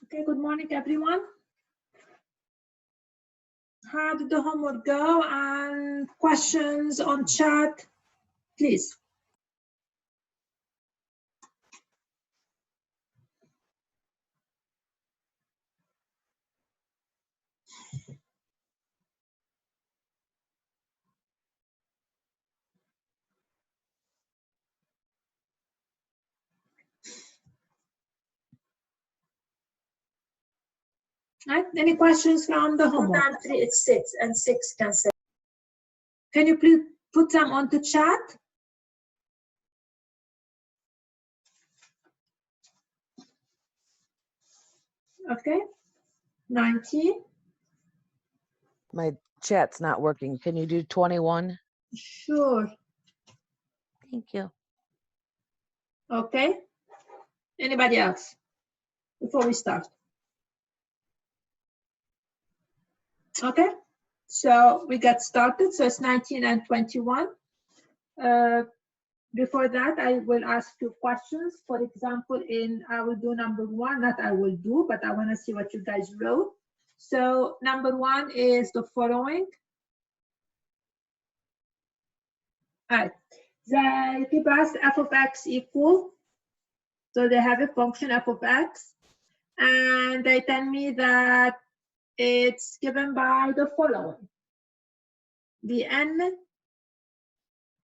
Okay, good morning, everyone. How did the homework go? And questions on chat, please. Right? Any questions from the homework? 2 times 3 is 6, and 6 can say. Can you please put them onto chat? Okay. 19. My chat's not working. Can you do 21? Sure. Thank you. Okay. Anybody else before we start? Okay. So we get started. So it's 19 and 21. Before that, I will ask you questions. For example, I will do number 1, not I will do, but I want to see what you guys wrote. So number 1 is the following. All right. They give us f of x equal. So they have a function f of x. And they tell me that it's given by the following. Bn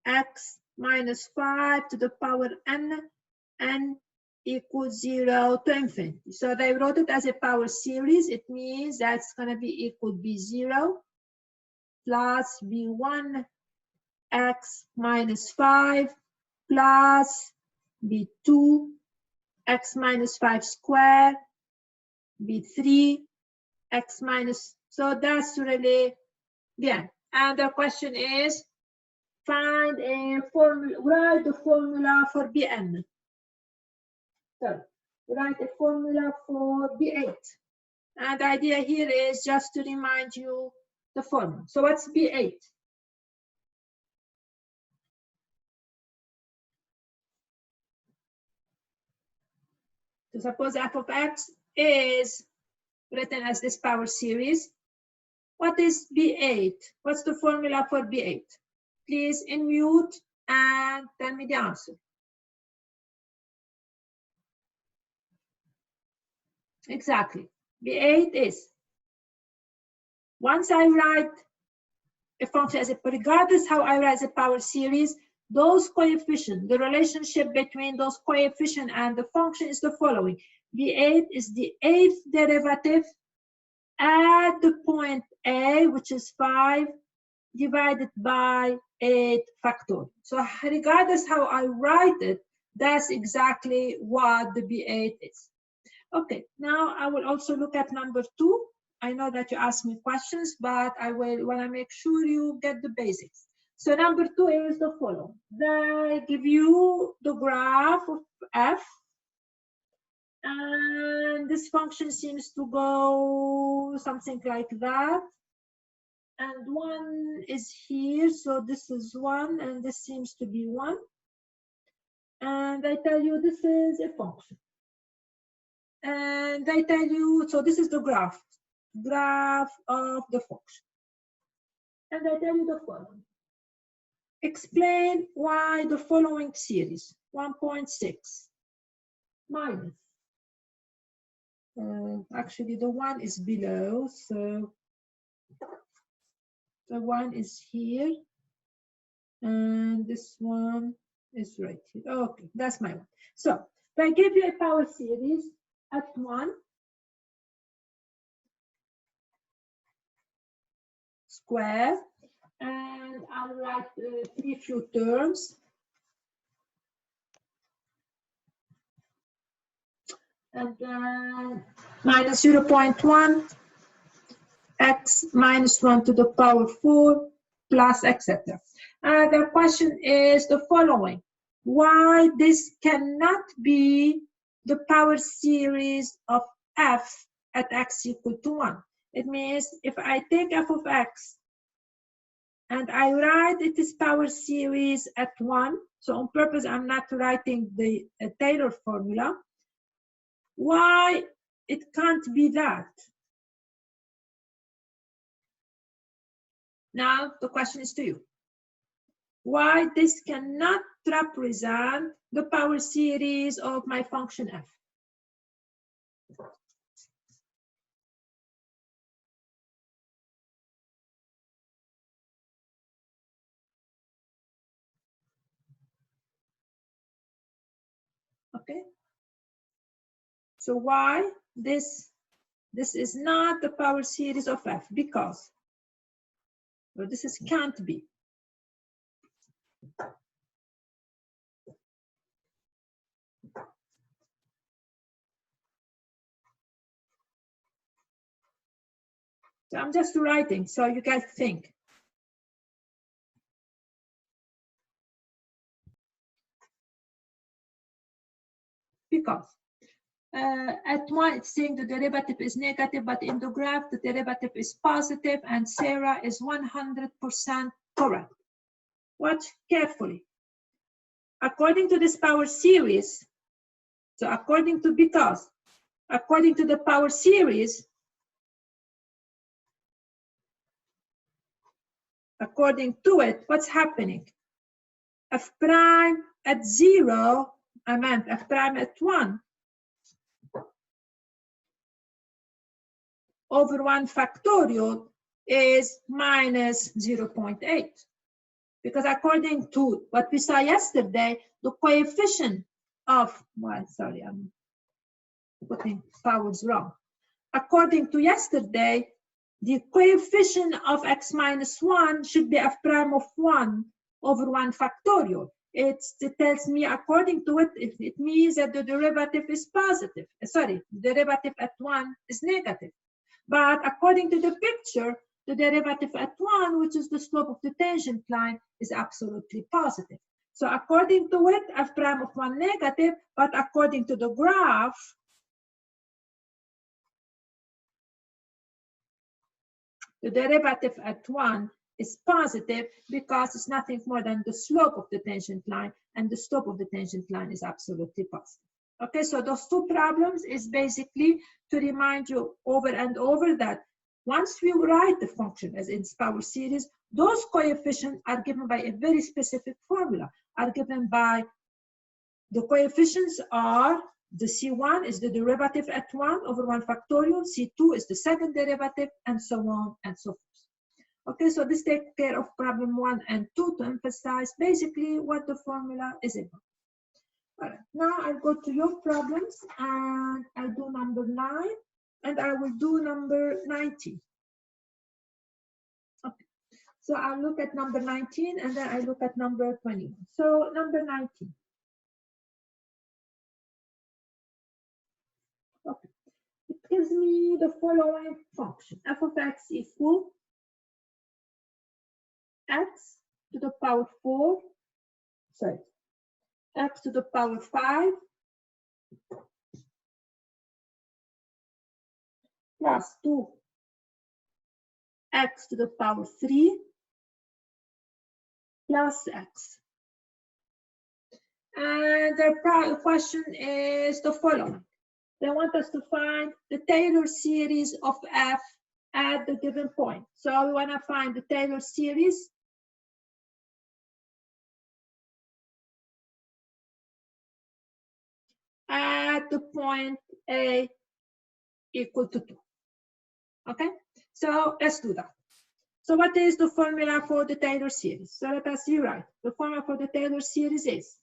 x minus 5 to the power n equals 0 to infinity. So they wrote it as a power series. It means that's going to be equal b0 plus b1 x minus 5 plus b2 x minus 5 squared b3 x minus. So that's really bien. And the question is, find a formula, write the formula for Bn. So write a formula for B8. And the idea here is just to remind you the formula. So what's B8? So suppose f of x is written as this power series. What is B8? What's the formula for B8? Please unmute and tell me the answer. Exactly. B8 is, once I write a function as a, regardless how I write the power series, those coefficients, the relationship between those coefficients and the function is the following. B8 is the 8th derivative at the point A, which is 5, divided by 8 factorial. So regardless how I write it, that's exactly what the B8 is. Okay, now I will also look at number 2. I know that you asked me questions, but I will want to make sure you get the basics. So number 2 is the following. They give you the graph of f, and this function seems to go something like that. And 1 is here, so this is 1, and this seems to be 1. And I tell you this is a function. And I tell you, so this is the graph of the function. And I tell you the following. Explain why the following series, 1.6 minus, actually the 1 is below, so the 1 is here, and this one is right here. Okay, that's my one. So if I give you a power series at 1, square, and I'll write 3 few terms. And then minus 0.1, x minus 1 to the power 4, plus etc. The question is the following. Why this cannot be the power series of f at x equal to 1? It means if I take f of x and I write it is power series at 1, so on purpose I'm not writing the Taylor formula. Why it can't be that. Now the question is to you. Why this cannot represent the power series of my function f? Okay. So why this is not the power series of f? Because, well, this is can't be. So I'm just writing so you guys think. Because at 1 it's saying the derivative is negative, but in the graph the derivative is positive, and Sarah is 100% correct. Watch carefully. According to this power series, so according to the power series, according to it, what's happening? F prime at 0, I meant f prime at 1 over 1 factorial is minus 0.8. Because according to what we saw yesterday, the coefficient of, well, sorry, I'm putting powers wrong. According to yesterday, the coefficient of x minus 1 should be f prime of 1 over 1 factorial. It tells me, according to it, it means that the derivative is positive. Sorry, the derivative at 1 is negative. But according to the picture, the derivative at 1, which is the slope of the tangent line, is absolutely positive. So according to it, f prime of 1 negative, but according to the graph, the derivative at 1 is positive because it's nothing more than the slope of the tangent line, and the slope of the tangent line is absolutely positive. Okay, so those two problems is basically to remind you over and over that once we write the function as in power series, those coefficients are given by a very specific formula, are given by the coefficients are the C1 is the derivative at 1 over 1 factorial, C2 is the second derivative, and so on and so forth. Okay, so this takes care of problem 1 and 2 to emphasize basically what the formula is about. All right, now I'll go to your problems, and I'll do number 9, and I will do number 19. Okay, so I'll look at number 19, and then I look at number 21. So number 19. Okay, it gives me the following function: f of x equal x to the power 4, sorry, x to the power 5 plus 2 x to the power 3 plus x. And the question is the following. They want us to find the Taylor series of f at the given point. So we want to find the Taylor series at the point a equal to 2. Okay, so let's do that. So what is the formula for the Taylor series? So let us rewrite. The formula for the Taylor series is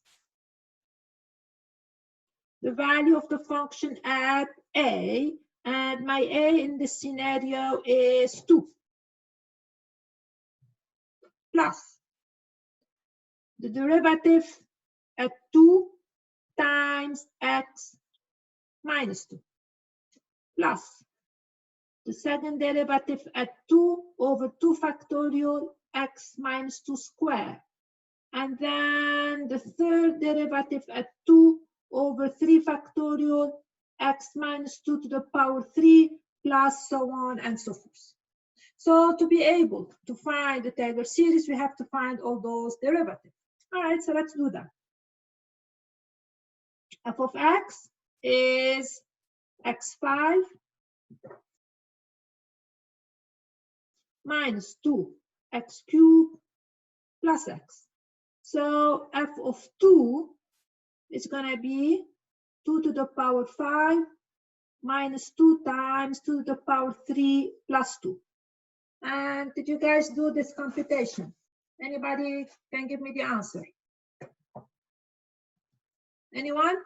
the value of the function at a, and my a in this scenario is 2, plus the derivative at 2 times x minus 2, plus the second derivative at 2 over 2 factorial x minus 2 squared, and then the third derivative at 2 over 3 factorial x minus 2 to the power 3 plus so on and so forth. So to be able to find the Taylor series, we have to find all those derivatives. All right, so let's do that. F of x is x5 minus 2x cubed plus x. So f of 2 is going to be 2 to the power 5 minus 2 times 2 to the power 3 plus 2. And did you guys do this computation? Anybody can give me the answer? Anyone?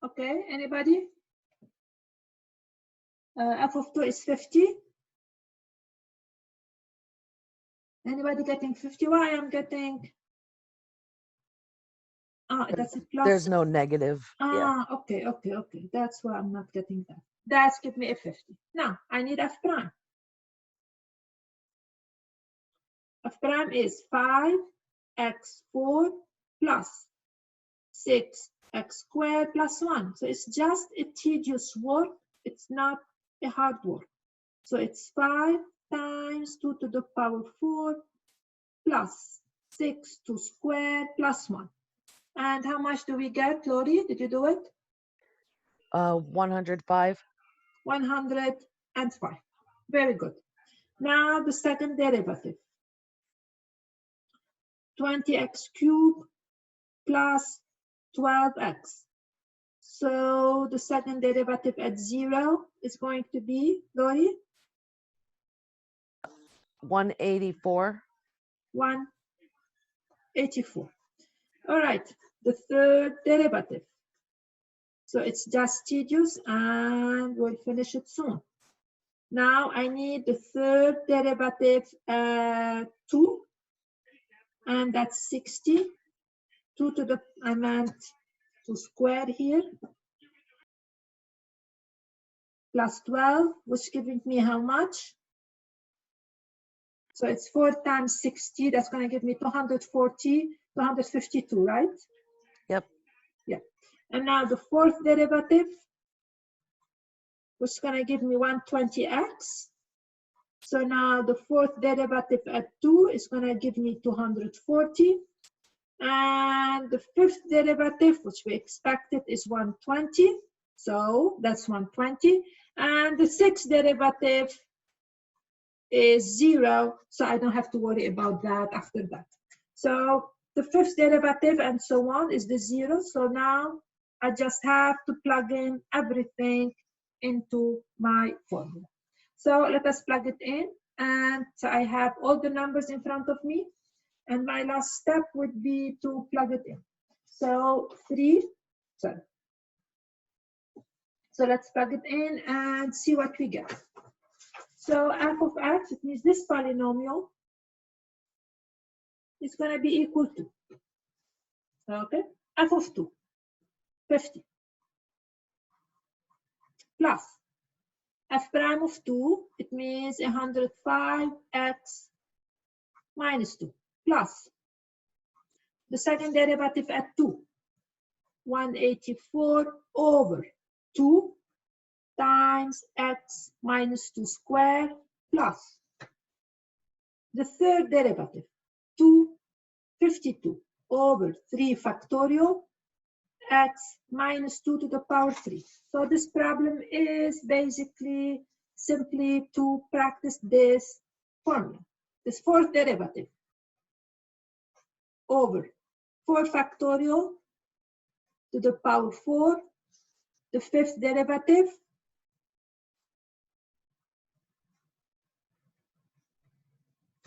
Okay, anybody? F of 2 is 50. Anybody getting 50? Why I'm getting? That's a plus. There's no negative. Yeah. Okay. That's why I'm not getting that. That's give me a 50. Now I need f prime. F prime is 5x4 plus 6x squared plus 1. So it's just a tedious work. It's not a hard work. So it's 5 times 2 to the power 4 plus 6 to square plus 1. And how much do we get, Lori? Did you do it? 105. 105. Very good. Now the second derivative. 20x cubed plus 12x. So the second derivative at 0 is going to be, Lori? 184. 184. All right, the third derivative. So it's just tedious and we'll finish it soon. Now I need the third derivative 2, and that's 60. 2 to the, I meant to square here, plus 12, which giving me how much? So it's 4 times 60, that's going to give me 240, 252, right? Yep. Yeah. And now the fourth derivative, which is going to give me 120x. So now the fourth derivative at 2 is going to give me 240. And the fifth derivative, which we expected, is 120. So that's 120. And the sixth derivative is 0. So I don't have to worry about that after that. So the fifth derivative and so on is the 0. So now I just have to plug in everything into my formula. So let us plug it in. And so I have all the numbers in front of me. And my last step would be to plug it in. So So let's plug it in and see what we get. So f of x, it means this polynomial is going to be equal to, okay, f of 2, 50, plus f prime of 2, it means 105x minus 2, plus the second derivative at 2, 184 over 2 times x minus 2 squared plus the third derivative, 252 over 3 factorial x minus 2 to the power 3. So this problem is basically simply to practice this formula, this fourth derivative over 4 factorial to the power 4, the fifth derivative,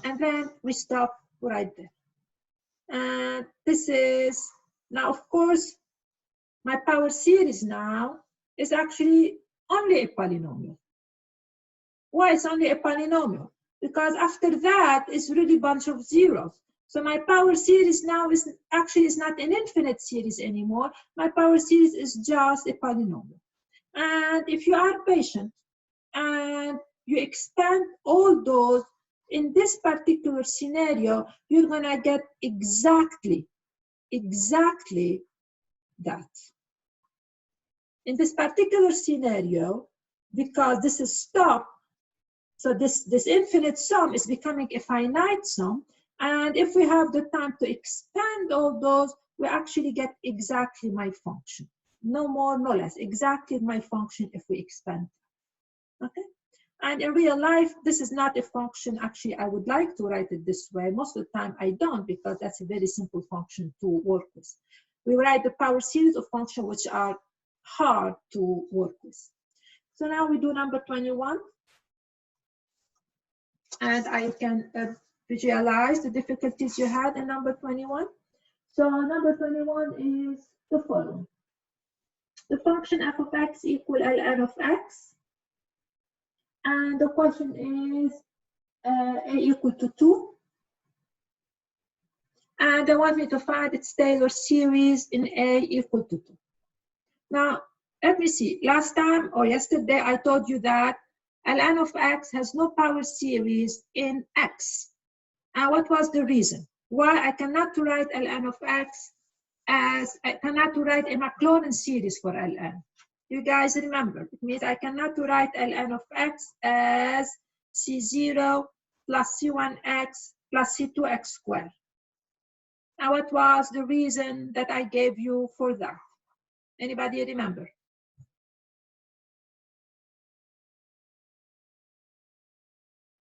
and then we stop right there. And this is, now of course, my power series now is actually only a polynomial. Why it's only a polynomial? Because after that, it's really a bunch of zeros. So my power series now is actually is not an infinite series anymore. My power series is just a polynomial. And if you are patient and you expand all those, in this particular scenario, you're gonna get exactly that. In this particular scenario, because this is stop, So this infinite sum is becoming a finite sum. And if we have the time to expand all those, we actually get exactly my function. No more, no less. Exactly my function if we expand. Okay? And in real life, this is not a function. Actually, I would like to write it this way. Most of the time, I don't, because that's a very simple function to work with. We write the power series of functions which are hard to work with. So now we do number 21. And I can visualize the difficulties you had in number 21. So number 21 is the following. The function f of x equal ln of x. And the question is a equal to 2. And they want me to find its Taylor series in a equal to 2. Now, let me see. Last time or yesterday, I told you that ln of x has no power series in x. And what was the reason? Why I cannot write ln of x as, I cannot write a Maclaurin series for ln. You guys remember, it means I cannot write ln of x as c0 plus c1x plus c2x squared. Now, what was the reason that I gave you for that? Anybody remember?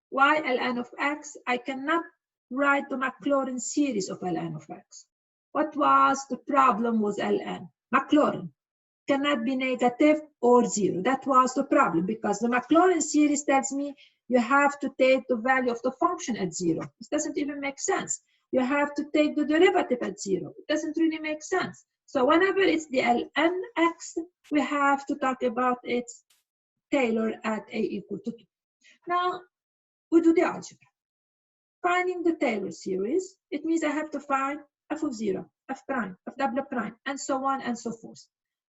Why ln of x? I cannot write the Maclaurin series of ln of x. What was the problem with ln? Maclaurin cannot be negative or 0. That was the problem, because the Maclaurin series tells me you have to take the value of the function at 0. This doesn't even make sense. You have to take the derivative at 0. It doesn't really make sense. So whenever it's the ln x, we have to talk about its Taylor at a equal to 2. Now, we do the algebra. Finding the Taylor series, it means I have to find f of 0, f prime, f double prime, and so on and so forth.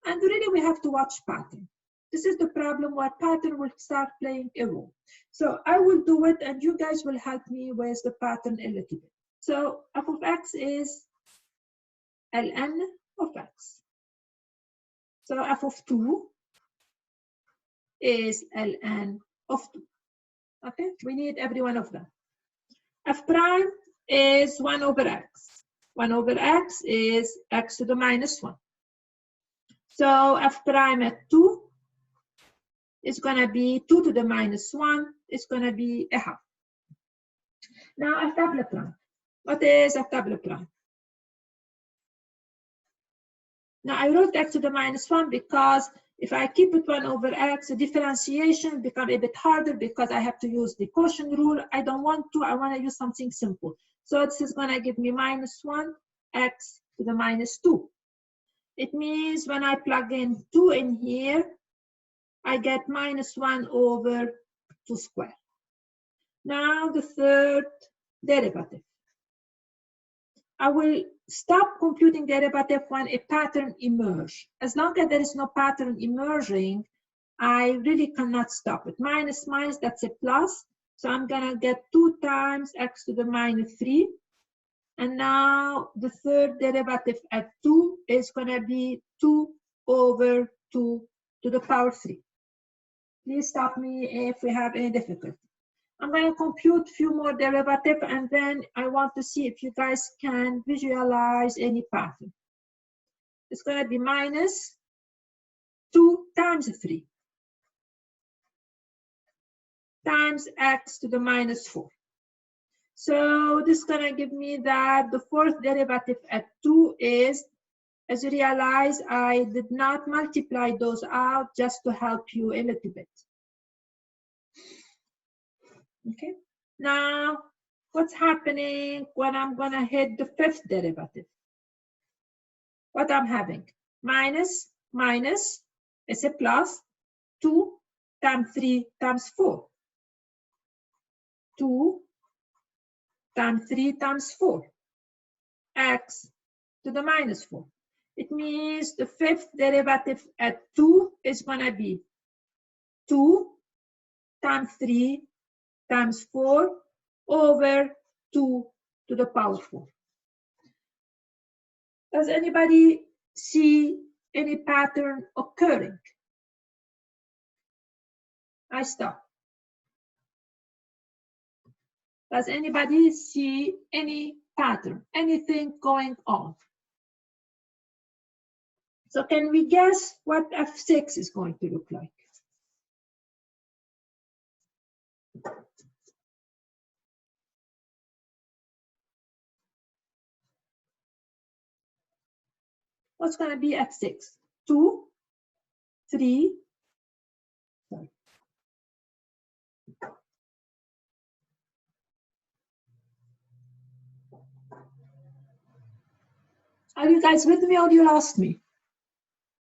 And really, we have to watch pattern. This is the problem where pattern will start playing a role. So I will do it, and you guys will help me with the pattern a little bit. So f of x is ln of x. So f of 2 is ln of 2. Okay, we need every one of them. F prime is 1 over x. 1 over x is x to the minus 1. So f prime at 2 is going to be 2 to the minus 1. It's going to be a half. Now, f double prime. What is f double prime? Now, I wrote x to the minus 1 because if I keep it 1 over x, the differentiation becomes a bit harder because I have to use the quotient rule. I don't want to. I want to use something simple. So this is going to give me minus 1 x to the minus 2. It means when I plug in 2 in here, I get minus 1 over 2 squared. Now the third derivative. I will stop computing derivative when a pattern emerges. As long as there is no pattern emerging, I really cannot stop it. Minus minus, that's a plus. So I'm going to get 2 times x to the minus 3. And now the third derivative at 2 is going to be 2 over 2 to the power 3. Please stop me if we have any difficulty. I'm going to compute a few more derivatives, and then I want to see if you guys can visualize any pattern. It's going to be minus 2 times 3 times x to the minus 4. So this is going to give me that the fourth derivative at 2 is, as you realize, I did not multiply those out just to help you a little bit. Okay, now what's happening when I'm going to hit the fifth derivative? What I'm having? Minus, minus, it's a plus, 2 times 3 times 4. 2 times 3 times 4. X to the minus 4. It means the fifth derivative at 2 is going to be 2 times 3 times 4 over 2 to the power 4. Does anybody see any pattern occurring? I stop. Does anybody see any pattern, anything going on? So can we guess what F6 is going to look like? What's going to be F6? 2, 3, sorry. Are you guys with me or you lost me?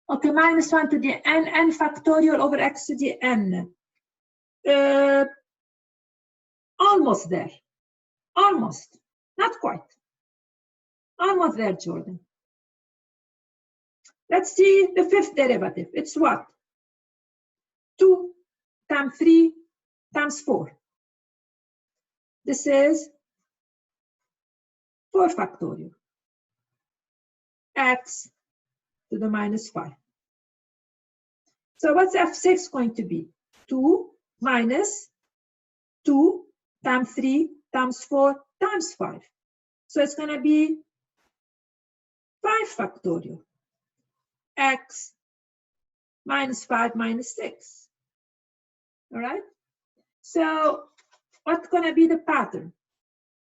Okay, -1 to the n factorial over x to the n. Almost there. Almost. Not quite. Almost there, Jordan. Let's see the fifth derivative. It's what? 2 times 3 times 4. This is 4 factorial. X to the -5. So what's F6 going to be? 2 minus 2 times 3 times 4 times 5. So it's going to be 5 factorial. X -5 minus 6. All right? So what's going to be the pattern?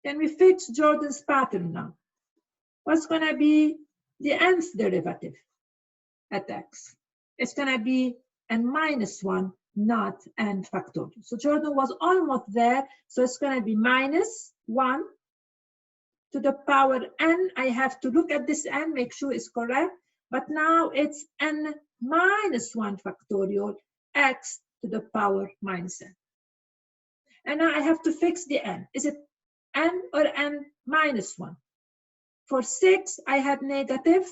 Can we fix Jordan's pattern now? What's going to be the nth derivative at x? It's going to be n-1, not n factorial. So Jordan was almost there. So it's going to be -1 to the power n. I have to look at this n, make sure it's correct. But now it's n-1 factorial x to the power -n. And now I have to fix the n. Is it n or n-1? For 6, I had negative.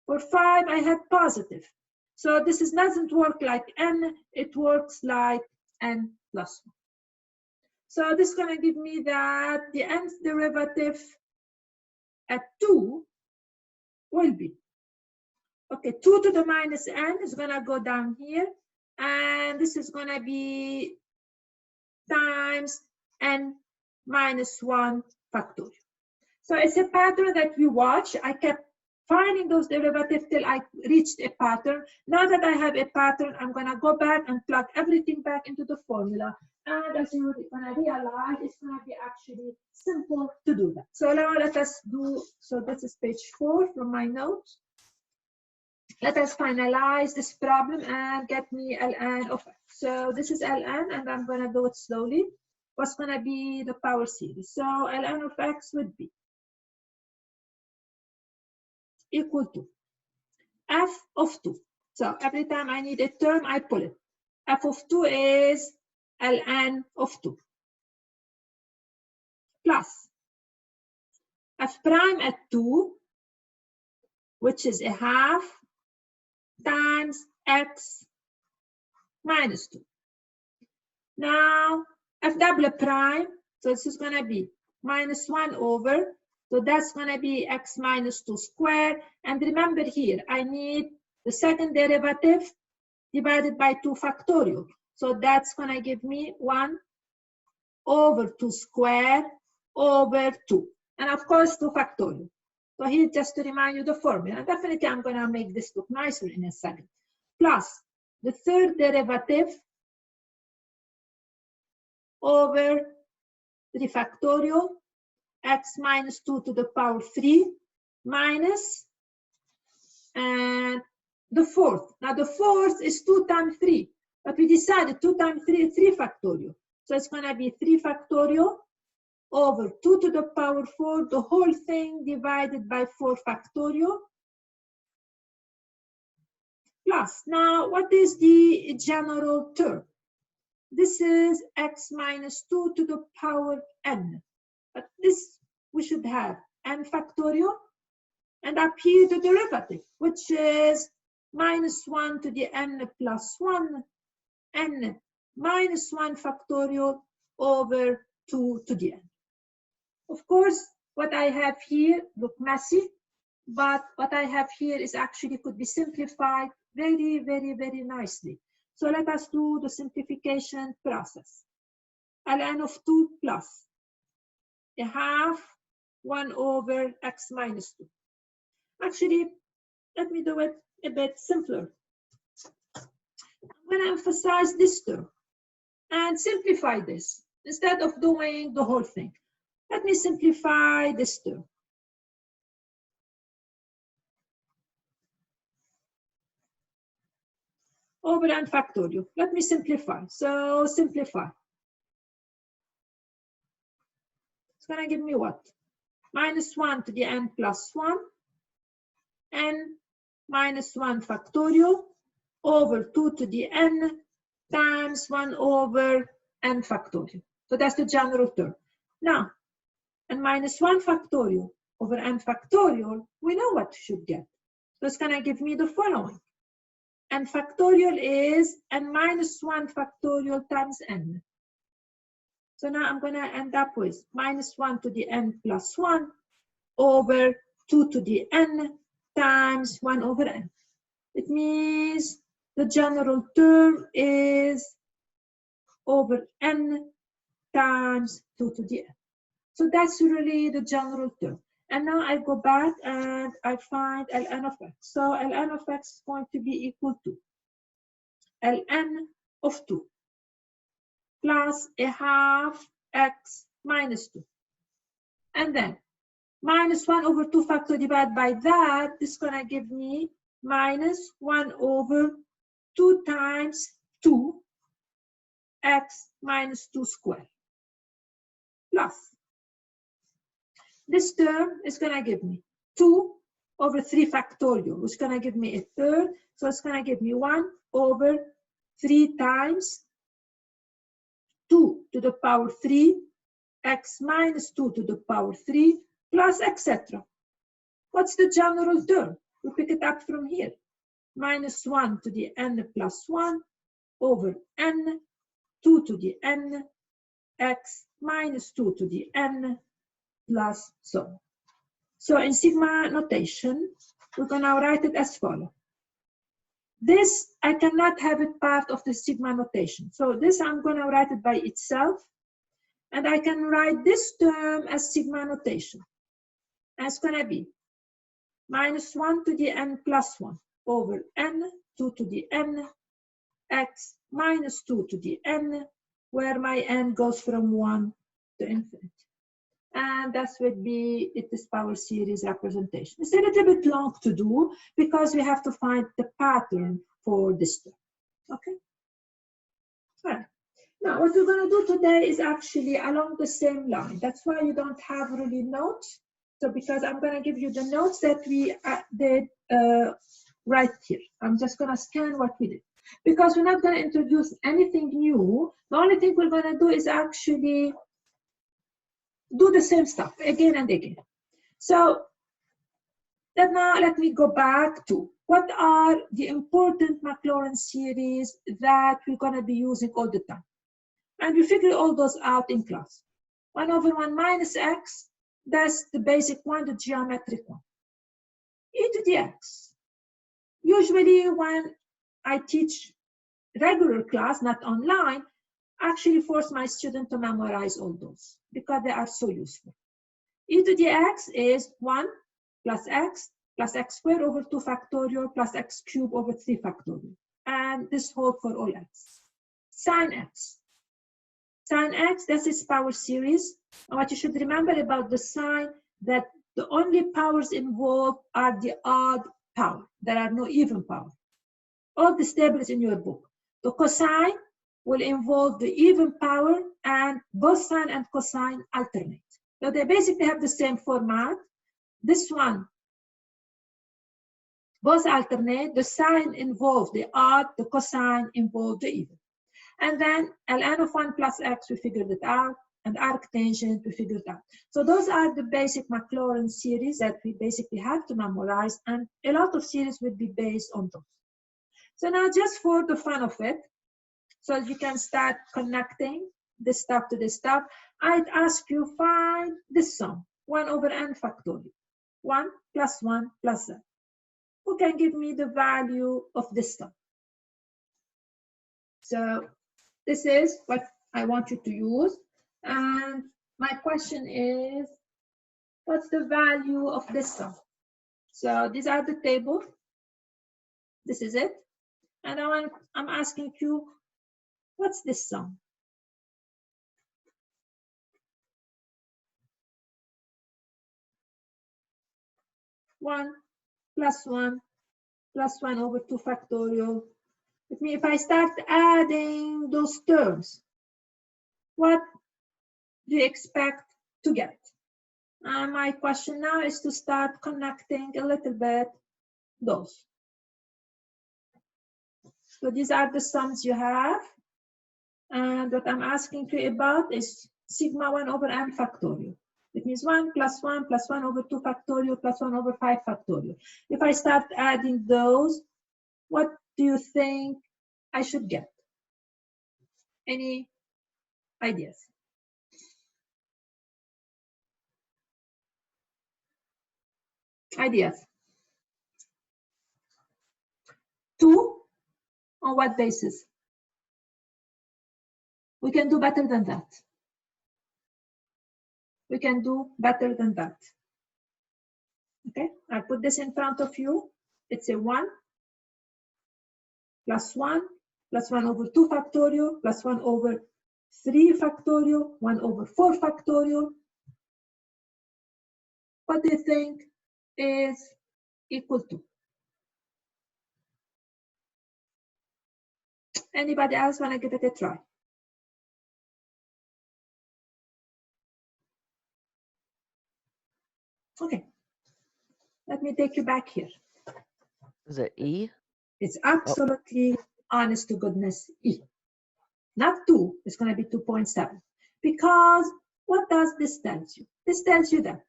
For 5, I had positive. So this doesn't work like n, it works like n plus 1. So this is going to give me that the nth derivative at 2 will be, okay, 2 to the -n is going to go down here. And this is going to be times n-1 factorial. So it's a pattern that we watch. I kept finding those derivatives till I reached a pattern. Now that I have a pattern, I'm going to go back and plug everything back into the formula. And as you're going to realize, it's going to be actually simple to do that. So now let us do, so this is page 4 from my notes. Let us finalize this problem and get me ln of x. So this is ln, and I'm going to do it slowly. What's going to be the power series? So ln of x would be equal to f of 2. So every time I need a term, I pull it. F of 2 is ln of 2 plus f prime at 2, which is a half, times x minus 2. Now f double prime, so this is going to be -1 over, so that's going to be x minus 2 squared. And remember here, I need the second derivative divided by 2 factorial. So that's going to give me 1 over 2 squared over 2. And of course, 2 factorial. So here, just to remind you the formula, and definitely I'm going to make this look nicer in a second. Plus the third derivative over 3 factorial, x minus 2 to the power 3 minus, and the fourth. Now the fourth is 2 times 3, but we decided 2 times 3 is 3 factorial. So it's going to be 3 factorial over 2 to the power 4, the whole thing divided by 4 factorial. Plus, now what is the general term? This is x minus 2 to the power n. But this, we should have n factorial. And up here, the derivative, which is -1 to the n plus 1, n minus 1 factorial over 2 to the n. Of course, what I have here look messy, but what I have here is actually could be simplified very, very, very nicely. So let us do the simplification process. ln of 2 plus a half 1 over x minus 2. Actually, let me do it a bit simpler. I'm going to emphasize this term and simplify this instead of doing the whole thing. Let me simplify this term. Over n factorial. Let me simplify. So simplify. It's going to give me what? Minus 1 to the n plus 1, n minus 1 factorial over 2 to the n times 1 over n factorial. So that's the general term. Now, n minus 1 factorial over n factorial, we know what we should get. So it's going to give me the following. N factorial is n minus 1 factorial times n. So now I'm going to end up with minus 1 to the n plus 1 over 2 to the n times 1 over n. It means the general term is over n times 2 to the n. So that's really the general term. And now I go back and I find ln of x. So ln of x is going to be equal to ln of 2 plus a half x minus 2. And then minus 1 over 2 factor divided by that, this is going to give me minus 1 over 2 times 2 x minus 2 squared plus this term is going to give me 2 over 3 factorial, which is going to give me a third. So it's going to give me 1 over 3 times 2 to the power 3 x minus 2 to the power 3 plus etc. What's the general term? We pick it up from here. Minus 1 to the n plus 1 over n 2 to the n x minus 2 to the n plus so on. So in sigma notation, we're going to write it as follows. This, I cannot have it part of the sigma notation. So this, I'm going to write it by itself. And I can write this term as sigma notation. And it's going to be minus 1 to the n plus 1 over n 2 to the n x minus 2 to the n, where my n goes from 1 to infinity. And that would be this power series representation. It's a little bit long to do because we have to find the pattern for this term. Okay? All right. Now, what we're going to do today is actually along the same line. That's why you don't have really notes. So because I'm going to give you the notes that we did right here. I'm just going to scan what we did. Because we're not going to introduce anything new. The only thing we're going to do is actually do the same stuff again and again. So now let me go back to what are the important Maclaurin series that we're going to be using all the time. And we figure all those out in class. 1 over 1 minus x, that's the basic one, the geometric one. E to the x. Usually when I teach regular class, not online, I actually force my student to memorize all those because they are so useful. E to the x is 1 plus x squared over 2 factorial plus x cubed over 3 factorial. And this holds for all x. Sine x. Sine x, that's its power series. And what you should remember about the sine, that the only powers involved are the odd power. There are no even power. All this table is in your book. The cosine will involve the even power, and both sine and cosine alternate. So they basically have the same format. This one, both alternate. The sine involves the odd, the cosine involves the even. And then ln of 1 plus x, we figured it out, and arctangent, we figured out. So those are the basic Maclaurin series that we basically have to memorize, and a lot of series will be based on those. So now just for the fun of it, so you can start connecting this stuff to this stuff, I'd ask you find this sum, 1 over n factorial, 1 plus 1 plus z. Who can give me the value of this sum? So this is what I want you to use. And My question is, what's the value of this sum? So these are the table. This is it. And I'm asking you, what's this sum? One plus one plus 1 over 2 factorial. With me, if I start adding those terms, what do you expect to get? My question now is to start connecting a little bit those. So these are the sums you have. And what I'm asking you about is sigma 1 over n factorial. It means 1 plus 1 plus 1 over 2 factorial plus 1 over 5 factorial. If I start adding those, what do you think I should get? Any ideas? Ideas? 2? On what basis? We can do better than that. We can do better than that. Okay, I put this in front of you. It's a 1 plus 1 plus 1 over 2 factorial plus 1 over 3 factorial, 1 over 4 factorial. What do you think is equal to? Anybody else want to give it a try? Okay, let me take you back here. Is it E? It's absolutely, honest to goodness, E. Not 2, it's going to be 2.7. Because what does this tell you? This tells you that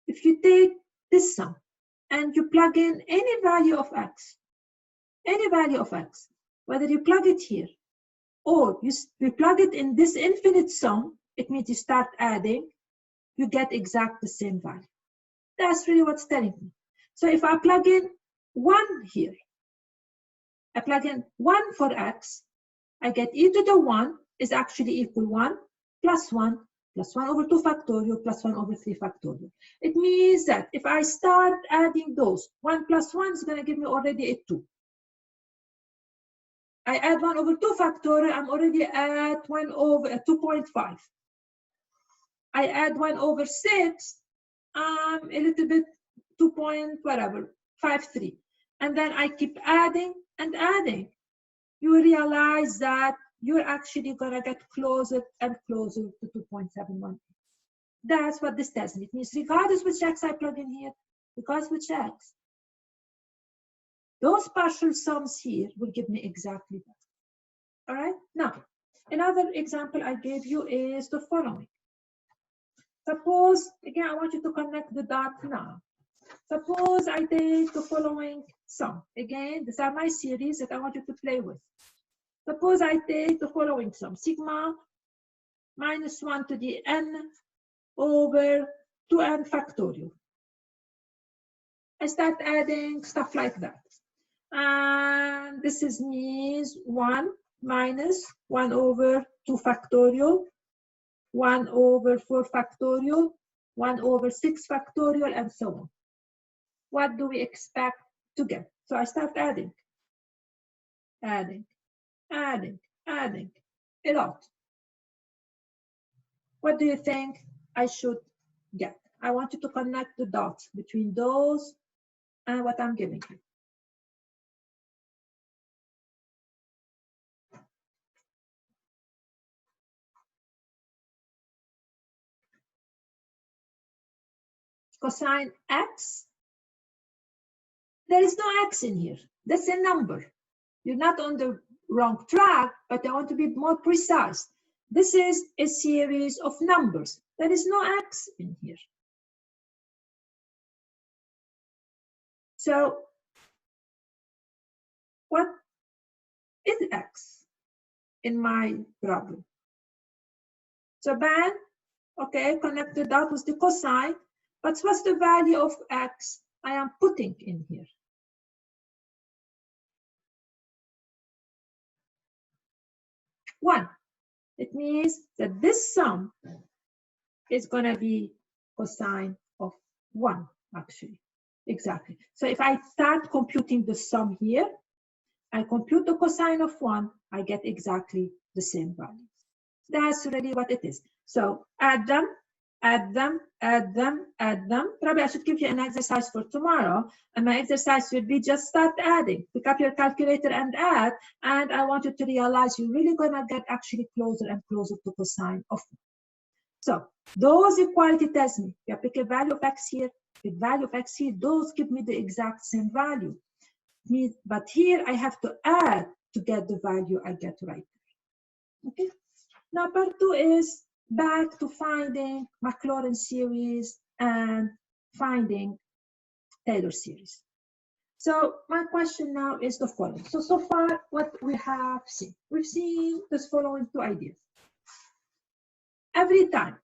if you take this sum and you plug in any value of x, whether you plug it here or you plug it in this infinite sum, it means you start adding, you get exact the same value. That's really what's telling me. So if I plug in 1 here, I plug in 1 for x, I get e to the 1 is actually equal 1 plus 1 plus 1 over 2 factorial plus 1 over 3 factorial. It means that if I start adding those, 1 plus 1 is going to give me already a 2. I add 1 over 2 factorial, I'm already at 1 over 2.5. I add 1 over 6, a little bit 2 point whatever, 5.3. And then I keep adding and adding. You realize that you're actually going to get closer and closer to 2.71. That's what this tells me. It means regardless which x I plug in here, because which x, those partial sums here will give me exactly that. All right? Now, another example I gave you is the following. Suppose, again, I want you to connect the dot now. Suppose I take the following sum. Again, these are my series that I want you to play with. Suppose I take the following sum, sigma minus 1 to the n over 2n factorial. I start adding stuff like that. And this is means 1 minus 1 over 2 factorial, 1 over 4 factorial, 1 over 6 factorial, and so on. What do we expect to get? So I start adding, a lot. What do you think I should get? I want you to connect the dots between those and what I'm giving you. Cosine x, there is no x in here. That's a number. You're not on the wrong track, but I want to be more precise. This is a series of numbers. There is no x in here. So what is x in my problem? So Ben, okay, connect the dot with the cosine, but what's the value of x I am putting in here? One. It means that this sum is going to be cosine of 1, actually. Exactly. So if I start computing the sum here, I compute the cosine of 1, I get exactly the same values. That's really what it is. So add them, add them, add them, add them. Probably I should give you an exercise for tomorrow. And my exercise will be just start adding. Pick up your calculator and add. And I want you to realize you're really going to get actually closer and closer to cosine of 1. So those equality tells me, you pick a value of x here, pick value of x here, those give me the exact same value. But here I have to add to get the value I get right there. Okay. Now part 2 is back to finding Maclaurin series and finding Taylor series. So my question now is the following. So far what we have seen, we've seen this following 2 ideas. Every time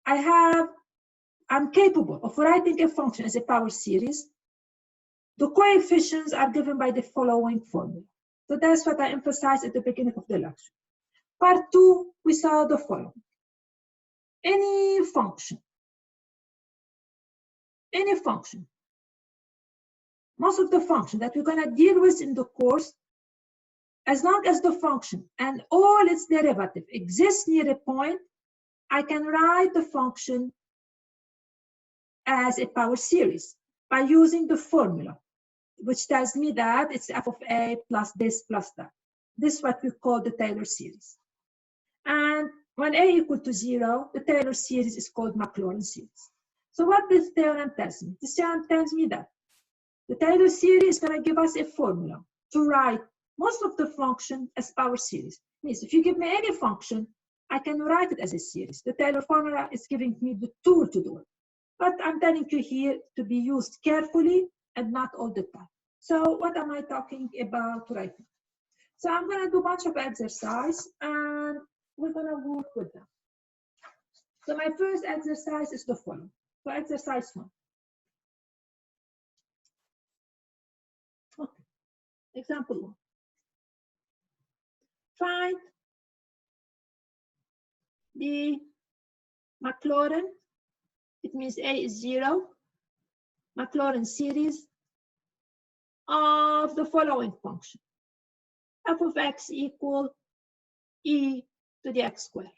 I'm capable of writing a function as a power series, the coefficients are given by the following formula. So that's what I emphasized at the beginning of the lecture. Part 2, we saw the following. Any function, most of the function that we're going to deal with in the course, as long as the function and all its derivative exists near a point, I can write the function as a power series by using the formula, which tells me that it's f of a plus this plus that. This is what we call the Taylor series. And when a equal to 0, the Taylor series is called Maclaurin series. So what this theorem tells me? This theorem tells me that the Taylor series is going to give us a formula to write most of the function as power series. It means if you give me any function, I can write it as a series. The Taylor formula is giving me the tool to do it. But I'm telling you here to be used carefully and not all the time. So what am I talking about right now? So I'm going to do a bunch of exercise and we're going to work with them. So my first exercise is the following. So exercise 1. Okay. Example 1. Find the Maclaurin, it means A is 0, Maclaurin series of the following function. F of x equal e to the x squared.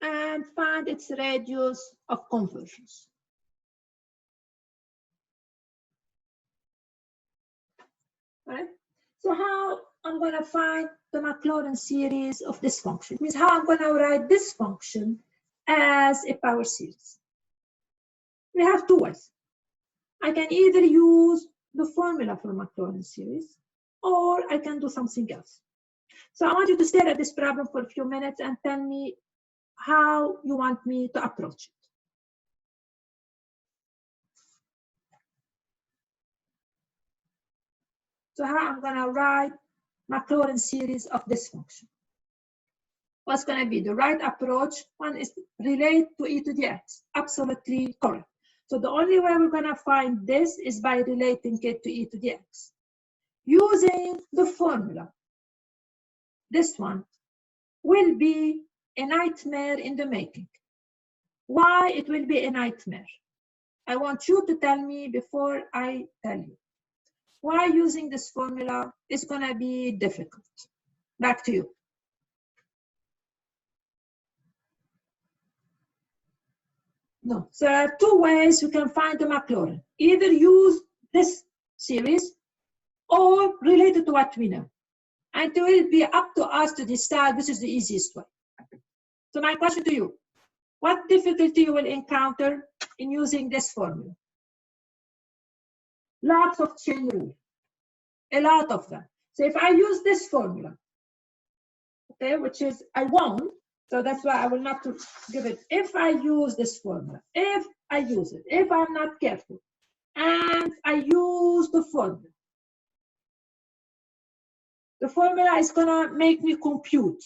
And find its radius of convergence. Right? So how I'm going to find the Maclaurin series of this function? It means how I'm going to write this function as a power series. We have 2 ways. I can either use the formula for Maclaurin series, or I can do something else. So I want you to stare at this problem for a few minutes and tell me how you want me to approach it. So how I'm going to write Maclaurin series of this function. What's going to be the right approach? One is relate to e to the x. Absolutely correct. So the only way we're going to find this is by relating it to e to the x. Using the formula, this one will be a nightmare in the making. Why it will be a nightmare? I want you to tell me before I tell you. Why using this formula is going to be difficult? Back to you. No. So there are 2 ways you can find the Maclaurin. Either use this series or relate it to what we know. And it will be up to us to decide which is the easiest way. So my question to you, what difficulty you will encounter in using this formula? Lots of chain rule, a lot of them. So if I use this formula, okay, which is I won't, so that's why I will not give it. If I use this formula, if I use it, if I'm not careful, and I use the formula is gonna make me compute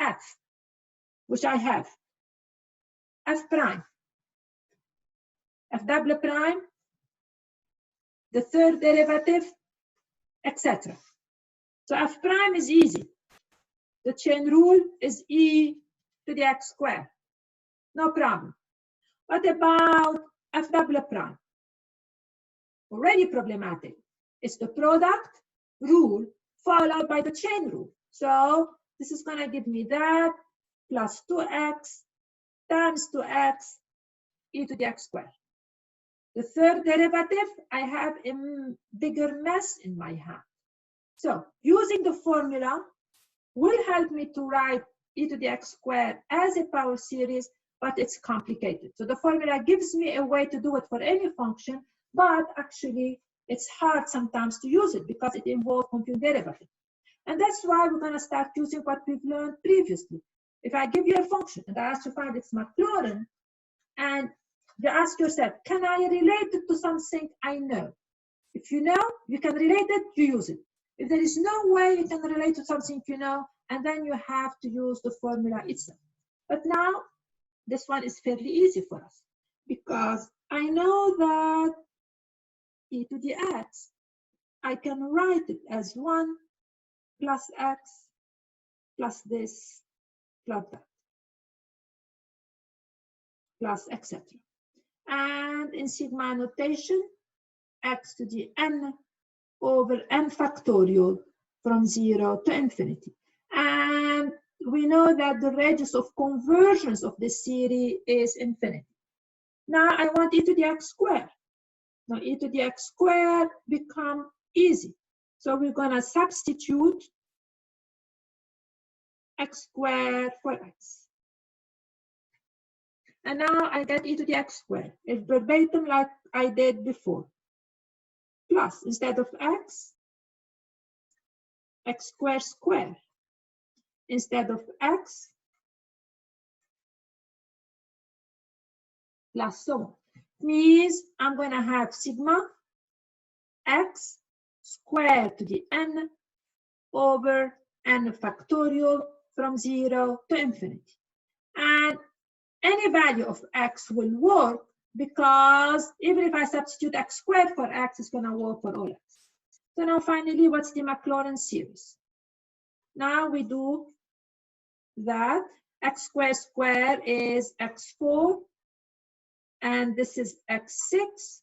f, which I have, f prime, f double prime, the third derivative, etc. So f prime is easy. The chain rule is e to the x squared. No problem. What about f double prime? Already problematic. It's the product rule followed by the chain rule. So this is going to give me that plus 2x times 2x e to the x squared. The third derivative, I have a bigger mess in my hand. So using the formula will help me to write e to the x squared as a power series, but it's complicated. So the formula gives me a way to do it for any function, but actually it's hard sometimes to use it because it involves computing derivative. And that's why we're going to start using what we've learned previously. If I give you a function and I ask you to find its Maclaurin, and you ask yourself, can I relate it to something I know? If you know, you can relate it, you use it. If there is no way you can relate to something you know, and then you have to use the formula itself. But now, this one is fairly easy for us because I know that e to the x, I can write it as 1 plus x plus this plus that plus etc. And in sigma notation, x to the n over n factorial from 0 to infinity. And we know that the radius of convergence of this series is infinity. Now I want e to the x squared. Now e to the x squared become easy. So we're going to substitute x squared for x. And now I get e to the x squared. It's verbatim like I did before. Plus, instead of x squared squared. Instead of x, plus so on. Means I'm going to have sigma x squared to the n over n factorial from 0 to infinity. And any value of x will work because even if I substitute x squared for x, it's going to work for all x. So now finally, what's the Maclaurin series? Now we do that. X squared squared is x4, and this is x6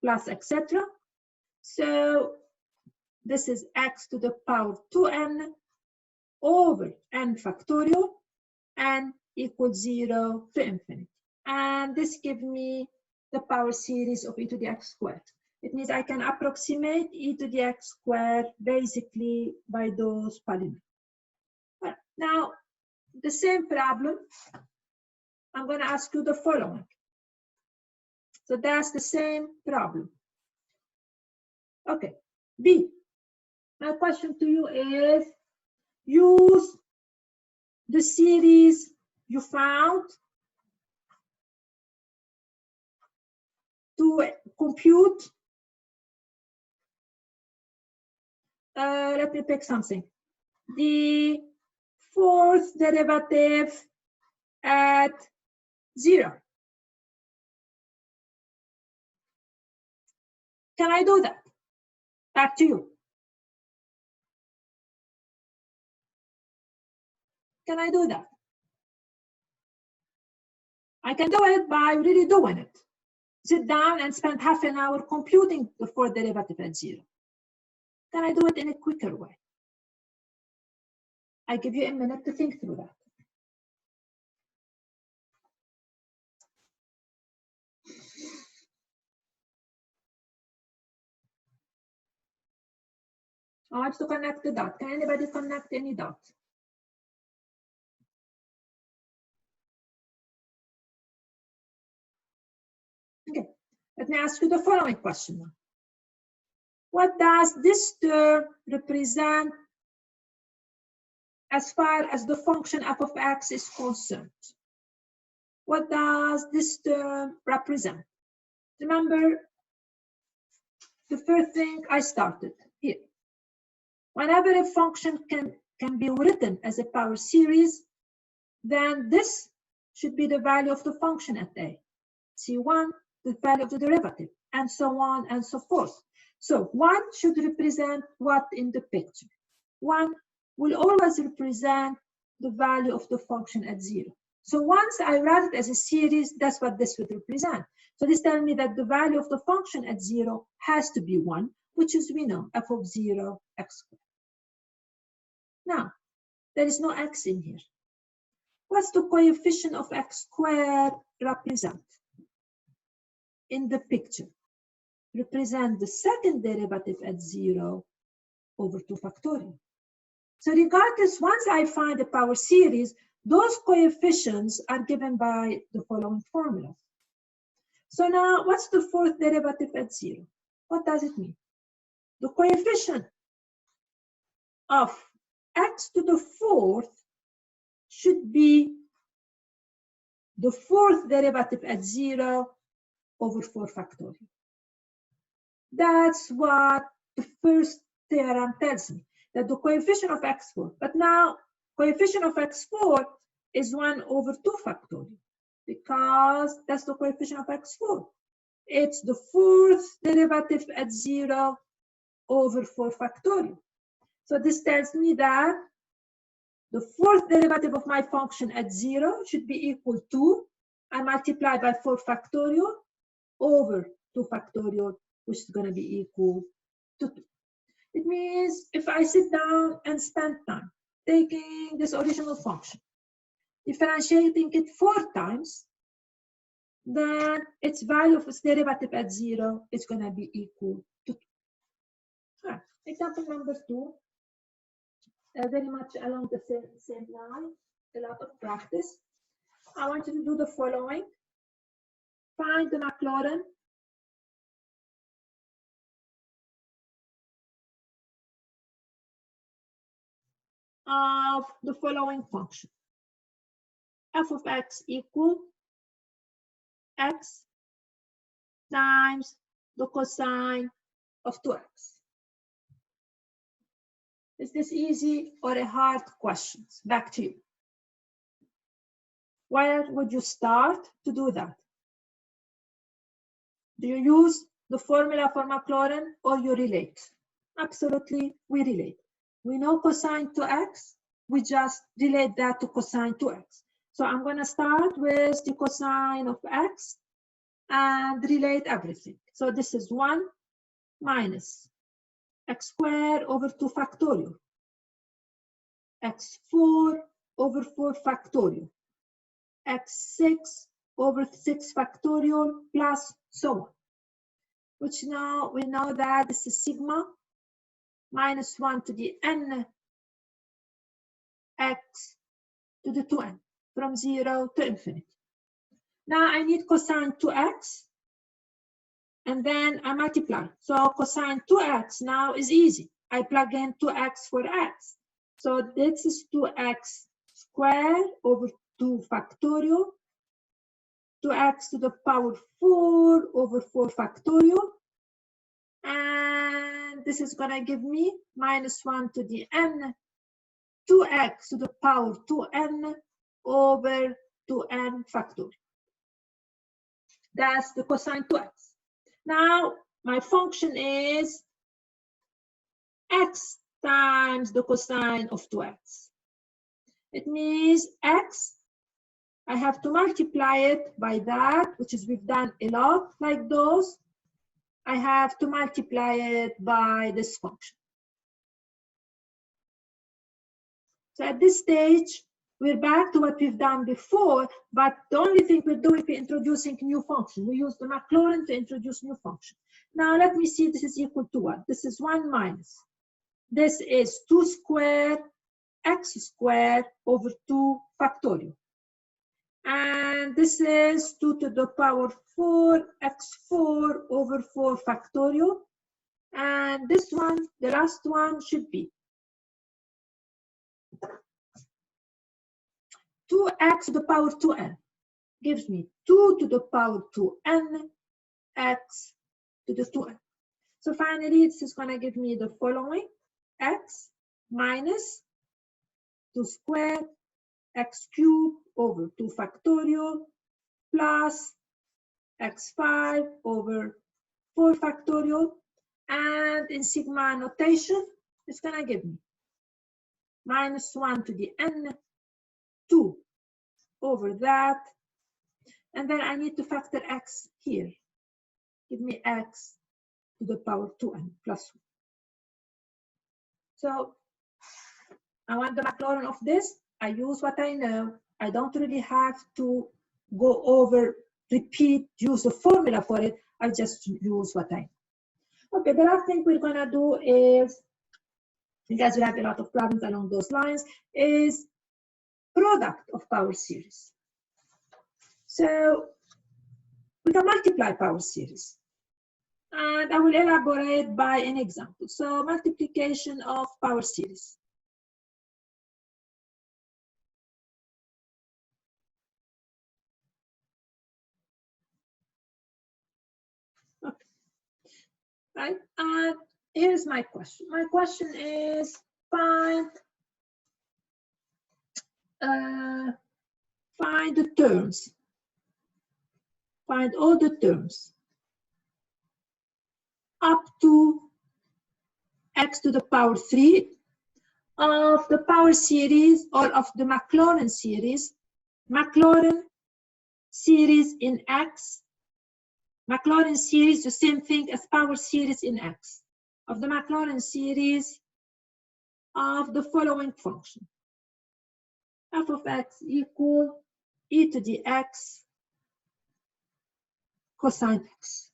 plus etc. So this is x to the power 2n over n factorial, n equals 0 to infinity. And this gives me the power series of e to the x squared. It means I can approximate e to the x squared basically by those polynomials. Well, now, the same problem, I'm going to ask you the following. So that's the same problem. Okay, B. My question to you is, use the series you found to compute. Let me pick something. The fourth derivative at 0. Can I do that? Back to you. Can I do that? I can do it by really doing it. Sit down and spend half an hour computing the fourth derivative at 0. Can I do it in a quicker way? I give you a minute to think through that. I want to connect the dot. Can anybody connect any dot? Okay, let me ask you the following question now. What does this term represent as far as the function f of x is concerned? What does this term represent? Remember, the first thing I started here. Whenever a function can be written as a power series, then this should be the value of the function at a. C1, the value of the derivative, and so on and so forth. So 1 should represent what in the picture? 1 will always represent the value of the function at 0. So once I write it as a series, that's what this would represent. So this tells me that the value of the function at 0 has to be 1, which is, we know, f of 0, x squared. Now, there is no x in here. What's the coefficient of x squared represent in the picture? Represent the second derivative at 0 over 2 factorial. So regardless, once I find the power series, those coefficients are given by the following formula. So now, what's the fourth derivative at 0? What does it mean? The coefficient of x to the fourth should be the fourth derivative at 0 over 4 factorial. That's what the first theorem tells me, that the coefficient of x4. But now, coefficient of x4 is 1 over 2 factorial, because that's the coefficient of x4. It's the fourth derivative at 0 over 4 factorial. So this tells me that the fourth derivative of my function at 0 should be equal to, I multiply by 4 factorial over 2 factorial, which is going to be equal to 2. It means if I sit down and spend time taking this original function, differentiating it 4 times, then its value of its derivative at 0 is going to be equal to 2. Right. Example number 2, very much along the same line, a lot of practice. I want you to do the following. Find the Maclaurin of the following function. F of x equal x times the cosine of 2x. Is this easy or a hard question? Back to you. Where would you start to do that? Do you use the formula for Maclaurin or you relate? Absolutely, we relate. We know cosine 2x, we just relate that to cosine 2x. So I'm going to start with the cosine of x and relate everything. So this is 1 minus x squared over 2 factorial, x4 over 4 factorial, x6 over 6 factorial, plus so on. Which now we know that this is sigma minus 1 to the n x to the 2n, from 0 to infinity. Now I need cosine 2x, and then I multiply. So cosine 2x now is easy. I plug in 2x for x. So this is 2x squared over 2 factorial, 2x to the power 4 over 4 factorial. And this is going to give me minus 1 to the n, 2x to the power 2n over 2n factorial. That's the cosine 2x. Now, my function is x times the cosine of 2x. It means x, I have to multiply it by that, which is we've done a lot like those. I have to multiply it by this function. So at this stage, we're back to what we've done before, but the only thing we're doing is introducing new function. We use the Maclaurin to introduce new function. Now let me see, this is equal to what? This is 1 minus. This is 2 squared x squared over 2 factorial. And this is 2 to the power 4 x4 over 4 factorial. And this one, the last one, should be 2x to the power 2n. Gives me 2 to the power 2n x to the 2n. So finally, this is going to give me the following: x minus 2 squared x cubed over 2 factorial plus x5 over 4 factorial. And in sigma notation, it's going to give me minus 1 to the n, 2 over that. And then I need to factor x here. Give me x to the power 2n plus 1. So I want the Maclaurin of this. I use what I know. I don't really have to go over, repeat, use the formula for it. I just use what I know. Okay, the last thing we're gonna do is, because we have a lot of problems along those lines, is product of power series. So we can multiply power series. And I will elaborate by an example. So multiplication of power series. Okay. Right, and here's my question. My question is find the terms. Find all the terms up to x to the power 3 of the power series or of the Maclaurin series. Maclaurin series in x. Maclaurin series, the same thing as power series in x. Of the Maclaurin series of the following function. F of x equal e to the x cosine x.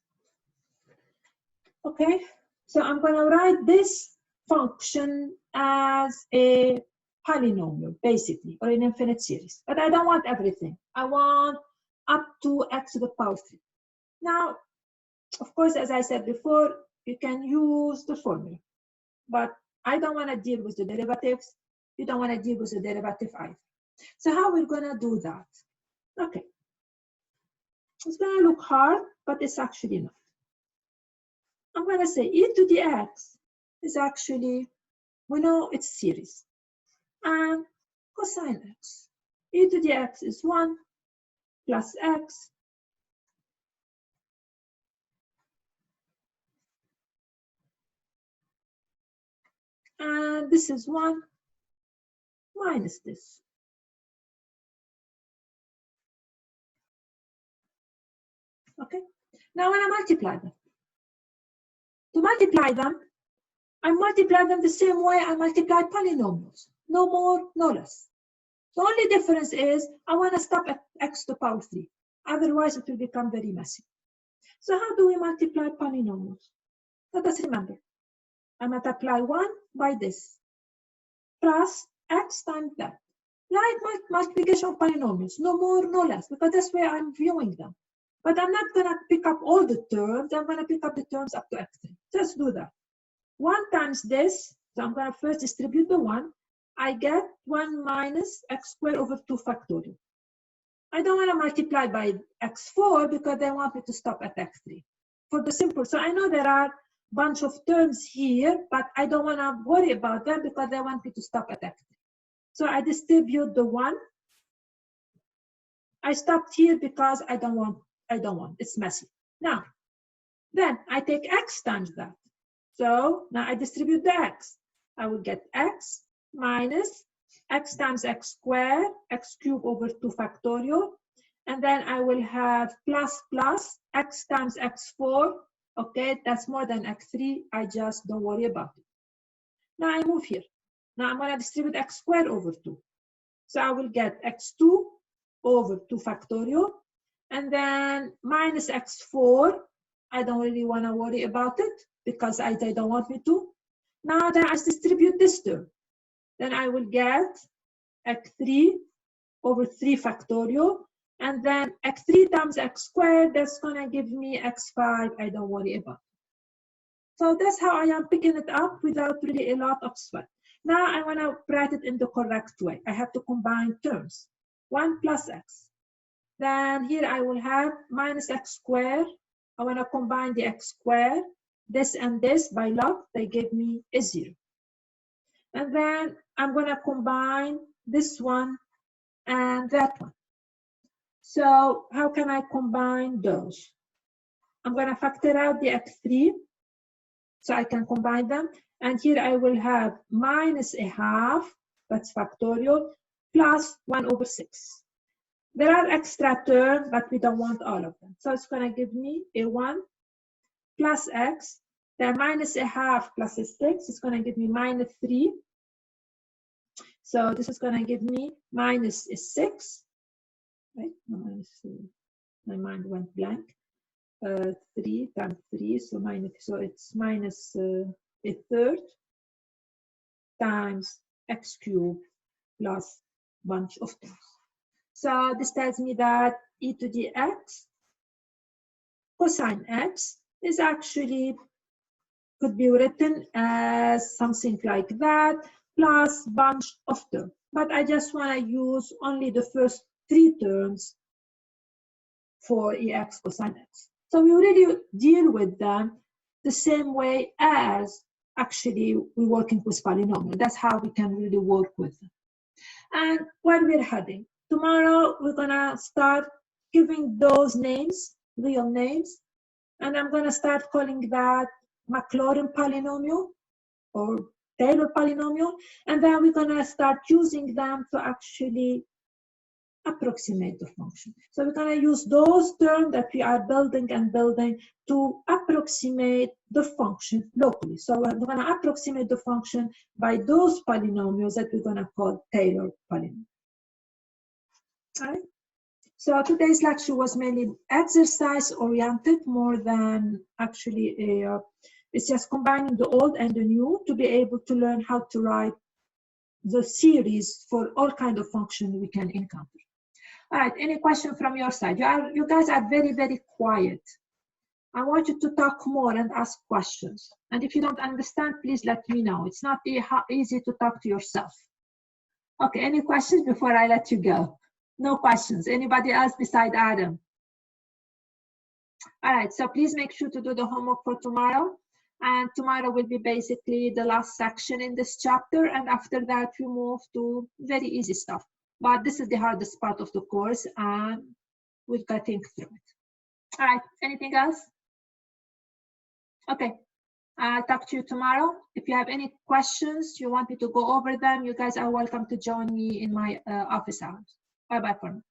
Okay, so I'm going to write this function as a polynomial, basically, or an infinite series. But I don't want everything. I want up to x to the power 3. Now, of course, as I said before, you can use the formula. But I don't want to deal with the derivatives. You don't want to deal with the derivative either. So how we're going to do that? Okay. It's going to look hard, but it's actually not. I'm going to say e to the x is actually, we know it's series. And cosine x. E to the x is 1 plus x. And this is 1 minus this. Okay. Now when I multiply them, to multiply them, I multiply them the same way I multiply polynomials. No more, no less. The only difference is I want to stop at x to the power 3. Otherwise, it will become very messy. So how do we multiply polynomials? Let us remember. I multiply 1 by this, plus x times that. Like multiplication of polynomials, no more, no less, because that's where I'm viewing them. But I'm not going to pick up all the terms. I'm going to pick up the terms up to x3. Just do that. 1 times this, so I'm going to first distribute the 1. I get 1 minus x squared over 2 factorial. I don't want to multiply by x4 because they want me to stop at x3. For the simple, so I know there are a bunch of terms here, but I don't want to worry about them because they want me to stop at x3. So I distribute the 1. I stopped here because I don't want, it's messy. Now, then I take x times that. So now I distribute the x. I will get x minus x times x squared, x cubed over 2 factorial. And then I will have plus x times x4. Okay, that's more than x3. I just don't worry about it. Now I move here. Now I'm going to distribute x squared over 2. So I will get x2 over 2 factorial. And then minus x4. I don't really want to worry about it because they don't want me to. Now then I distribute this term. Then I will get x3 over 3 factorial. And then x3 times x squared, that's going to give me x5. I don't worry about it. So that's how I am picking it up without really a lot of sweat. Now I want to write it in the correct way. I have to combine terms. 1 plus x. Then here I will have minus x squared. I want to combine the x squared. This and this by log, they give me a 0. And then I'm going to combine this one and that one. So how can I combine those? I'm going to factor out the x3 so I can combine them. And here I will have minus a half, that's factorial, plus 1 over 6. There are extra terms, but we don't want all of them. So it's going to give me a1 plus x, then minus a half plus a 6 is going to give me minus 3. So this is going to give me minus a 6. Right? No, minus 3. My mind went blank. 3 times 3, so it's minus a third times x cubed plus bunch of terms. So this tells me that e to the x cosine x is actually could be written as something like that plus bunch of terms. But I just want to use only the first 3 terms for ex cosine x. So we really deal with them the same way as actually we're working with polynomial. That's how we can really work with them. And where we're heading. Tomorrow, we're gonna start giving those names, real names, and I'm gonna start calling that Maclaurin polynomial or Taylor polynomial, and then we're gonna start using them to actually approximate the function. So we're going to use those terms that we are building and building to approximate the function locally. So we're going to approximate the function by those polynomials that we're going to call Taylor polynomials. All right. So today's lecture was mainly exercise oriented more than actually it's just combining the old and the new to be able to learn how to write the series for all kinds of functions we can encounter. All right, any question from your side? You guys are very, very quiet. I want you to talk more and ask questions. And if you don't understand, please let me know. It's not easy to talk to yourself. Okay, any questions before I let you go? No questions. Anybody else beside Adam? All right, so please make sure to do the homework for tomorrow. And tomorrow will be basically the last section in this chapter. And after that, we move to very easy stuff. But this is the hardest part of the course, and we'll think through it. All right, anything else? Okay, I'll talk to you tomorrow. If you have any questions, you want me to go over them, you guys are welcome to join me in my office hours. Bye-bye for now.